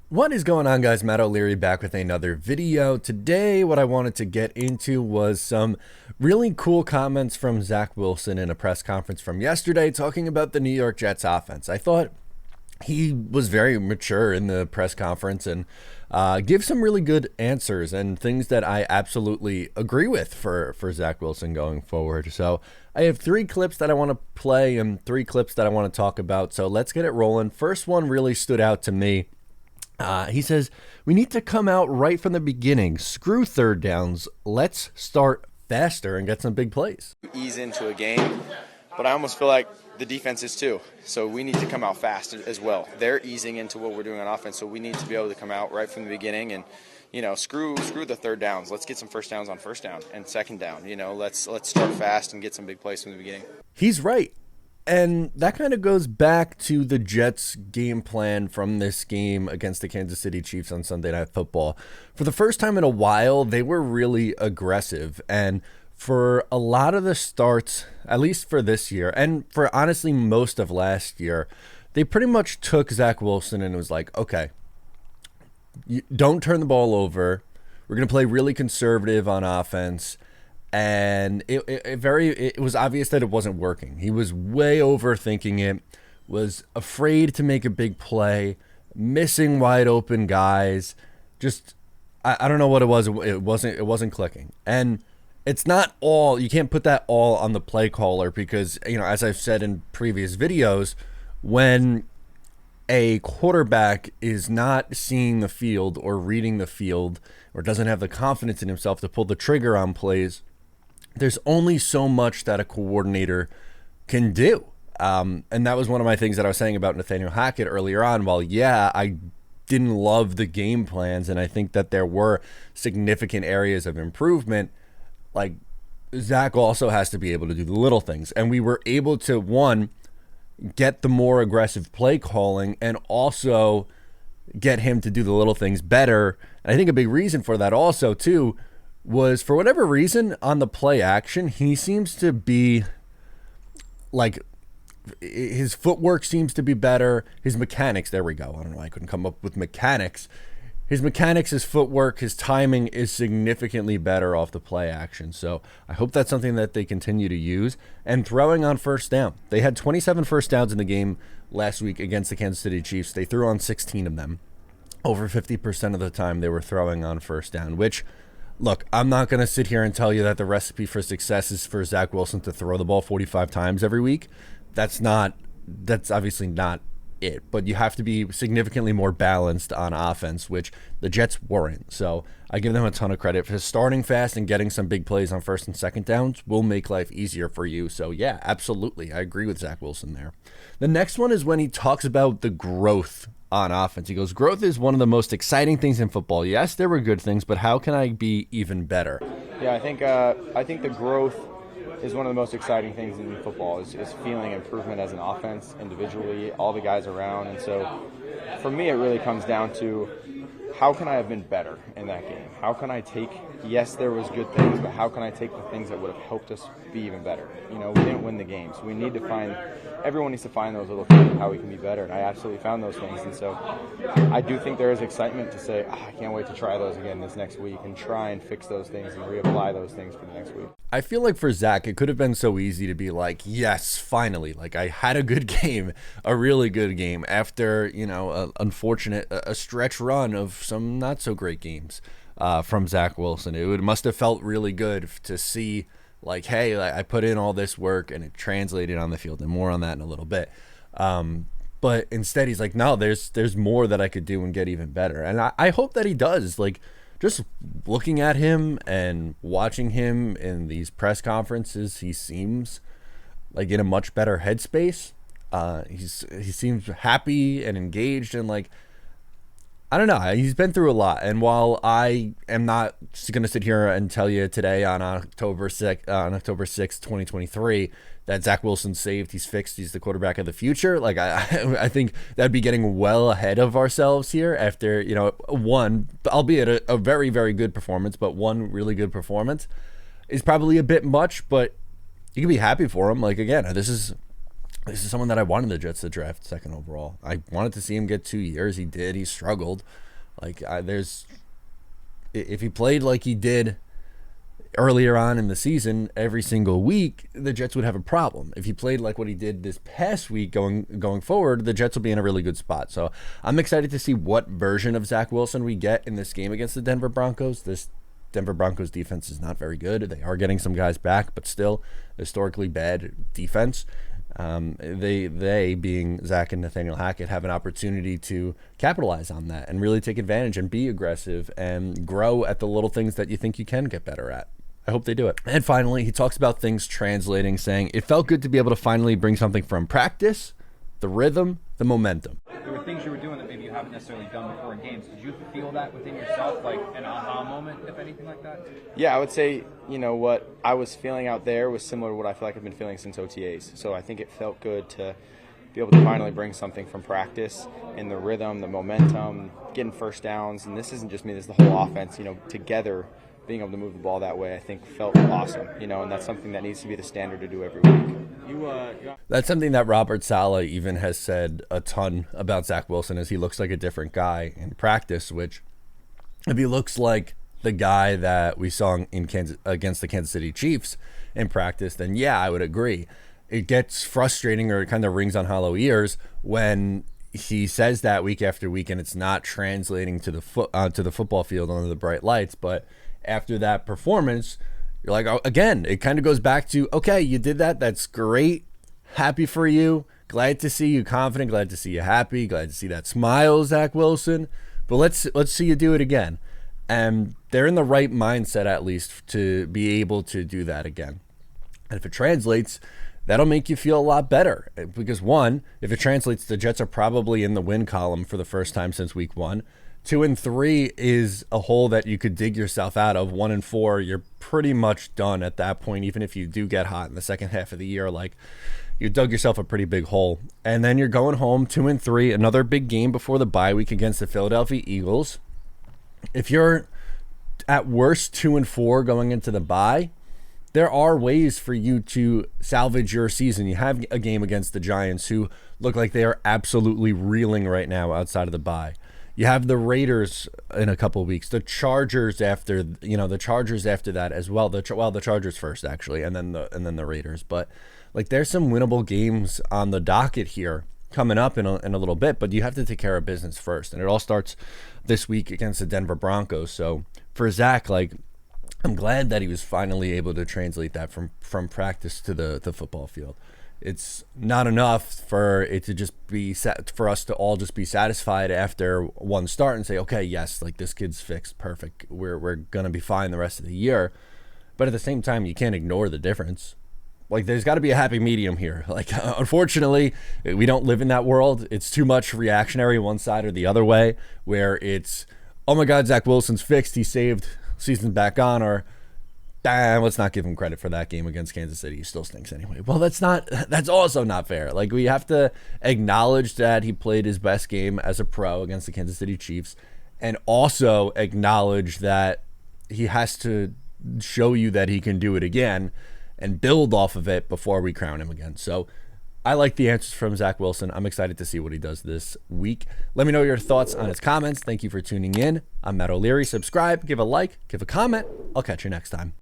What is going on, guys? Matt O'Leary back with another video. Today, what I wanted to get into was some really cool comments from Zach Wilson in a press conference from yesterday talking about the New York Jets offense. I thought he was very mature in the press conference and give some really good answers and things that I absolutely agree with for Zach Wilson going forward. So I have three clips that I want to play and three clips that I want to talk about. So let's get it rolling. First one really stood out to me. He says, we need to come out right from the beginning. Screw third downs. Let's start faster and get some big plays. Ease into a game, but I almost feel like the defense is too. So we need to come out fast as well. They're easing into what we're doing on offense, so we need to be able to come out right from the beginning and, screw the third downs. Let's get some first downs on first down and second down. Let's start fast and get some big plays from the beginning. He's right. And that kind of goes back to the Jets' game plan from this game against the Kansas City Chiefs on Sunday Night Football. For the first time in a while, they were really aggressive. And for a lot of the starts, at least for this year, and for honestly most of last year, they pretty much took Zach Wilson and was like, okay, don't turn the ball over. We're going to play really conservative on offense. And it was obvious that it wasn't working. He was way overthinking it, was afraid to make a big play, missing wide open guys. Just I don't know what it was. It wasn't clicking. And it's not all, you can't put that all on the play caller because, as I've said in previous videos, when a quarterback is not seeing the field or reading the field or doesn't have the confidence in himself to pull the trigger on plays, there's only so much that a coordinator can do. And that was one of my things that I was saying about Nathaniel Hackett earlier on. While, yeah, I didn't love the game plans, and I think that there were significant areas of improvement, like Zach also has to be able to do the little things. And we were able to, one, get the more aggressive play calling and also get him to do the little things better. And I think a big reason for that also, too, was for whatever reason on the play action, he seems to be like his footwork seems to be better. His mechanics, there we go. I don't know. I couldn't come up with mechanics. His mechanics, his footwork, his timing is significantly better off the play action. So I hope that's something that they continue to use. And throwing on first down. They had 27 first downs in the game last week against the Kansas City Chiefs. They threw on 16 of them. Over 50% of the time they were throwing on first down, which, look, I'm not going to sit here and tell you that the recipe for success is for Zach Wilson to throw the ball 45 times every week. That's obviously not it. But you have to be significantly more balanced on offense, which the Jets weren't. So I give them a ton of credit for starting fast and getting some big plays on first and second downs will make life easier for you. So yeah, absolutely. I agree with Zach Wilson there. The next one is when he talks about the growth on offense. He goes, growth is one of the most exciting things in football. Yes, there were good things, but how can I be even better? Yeah, I think the growth is one of the most exciting things in football is feeling improvement as an offense individually, all the guys around. And so for me, it really comes down to how can I have been better in that game? How can I take, yes, there was good things, but how can I take the things that would have helped us be even better? We didn't win the game, so we need to find, everyone needs to find those little things of how we can be better, and I absolutely found those things. And so I do think there is excitement to say, I can't wait to try those again this next week and try and fix those things and reapply those things for the next week. I feel like for Zach, it could have been so easy to be like, yes, finally, like I had a good game, a really good game after, a stretch run of some not so great games from Zach Wilson. It must have felt really good to see like, hey, I put in all this work and it translated on the field, and more on that in a little bit. But instead he's like, no, there's more that I could do and get even better. And I hope that he does. Like, just looking at him and watching him in these press conferences, he seems like in a much better headspace. He seems happy and engaged, and like, I don't know, he's been through a lot. And while I am not going to sit here and tell you today on October 6th, 2023, that Zach Wilson's saved, he's fixed, he's the quarterback of the future, like I think that'd be getting well ahead of ourselves here after, one, albeit a very, very good performance, but one really good performance is probably a bit much, but you can be happy for him. Like, again, this is this is someone that I wanted the Jets to draft second overall. I wanted to see him get 2 years. He did. He struggled. Like, if he played like he did earlier on in the season every single week, the Jets would have a problem. If he played like what he did this past week going forward, the Jets will be in a really good spot. So I'm excited to see what version of Zach Wilson we get in this game against the Denver Broncos. This Denver Broncos defense is not very good. They are getting some guys back, but still historically bad defense. They being Zach and Nathaniel Hackett have an opportunity to capitalize on that and really take advantage and be aggressive and grow at the little things that you think you can get better at. I hope they do it. And finally, he talks about things translating, saying, it felt good to be able to finally bring something from practice, the rhythm, the momentum. There were things you were doing that maybe you haven't necessarily done before in games. Did you feel that within yourself, like an aha moment, if anything like that? Yeah, I would say, what I was feeling out there was similar to what I feel like I've been feeling since OTAs. So I think it felt good to be able to finally bring something from practice and the rhythm, the momentum, getting first downs. And this isn't just me, this is the whole offense, together. Being able to move the ball that way, I think, felt awesome, and that's something that needs to be the standard to do every week. That's something that Robert Saleh even has said a ton about Zach Wilson, is he looks like a different guy in practice, which if he looks like the guy that we saw against the Kansas City Chiefs in practice, then yeah, I would agree. It gets frustrating, or it kind of rings on hollow ears when he says that week after week and it's not translating to the football field under the bright lights. But after that performance, you're like, oh, again, it kind of goes back to, okay, you did that. That's great. Happy for you. Glad to see you confident. Glad to see you happy. Glad to see that smile, Zach Wilson. But let's see you do it again. And they're in the right mindset, at least, to be able to do that again. And if it translates, that'll make you feel a lot better. Because one, if it translates, the Jets are probably in the win column for the first time since week 1. 2 and 3 is a hole that you could dig yourself out of. 1 and 4, you're pretty much done at that point. Even if you do get hot in the second half of the year, like, you dug yourself a pretty big hole. And then you're going home 2 and 3, another big game before the bye week against the Philadelphia Eagles. If you're at worst 2 and 4 going into the bye, there are ways for you to salvage your season. You have a game against the Giants, who look like they are absolutely reeling right now outside of the bye. You have the Raiders in a couple of weeks, the Chargers after that as well. The Chargers first, actually, and then the Raiders. But like, there's some winnable games on the docket here coming up in a little bit, but you have to take care of business first. And it all starts this week against the Denver Broncos. So for Zach, like, I'm glad that he was finally able to translate that from practice to the football field. It's not enough for it to just be for us to all just be satisfied after one start and say, okay, yes, like, this kid's fixed, perfect. We're gonna be fine the rest of the year. But at the same time, you can't ignore the difference. Like, there's got to be a happy medium here. Like, unfortunately, we don't live in that world. It's too much reactionary one side or the other way, where it's, oh my God, Zach Wilson's fixed, he saved, season's back on, or damn, let's not give him credit for that game against Kansas City. He still stinks anyway. Well, that's also not fair. Like, we have to acknowledge that he played his best game as a pro against the Kansas City Chiefs, and also acknowledge that he has to show you that he can do it again and build off of it before we crown him again. So I like the answers from Zach Wilson. I'm excited to see what he does this week. Let me know your thoughts on his comments. Thank you for tuning in. I'm Matt O'Leary. Subscribe, give a like, give a comment. I'll catch you next time.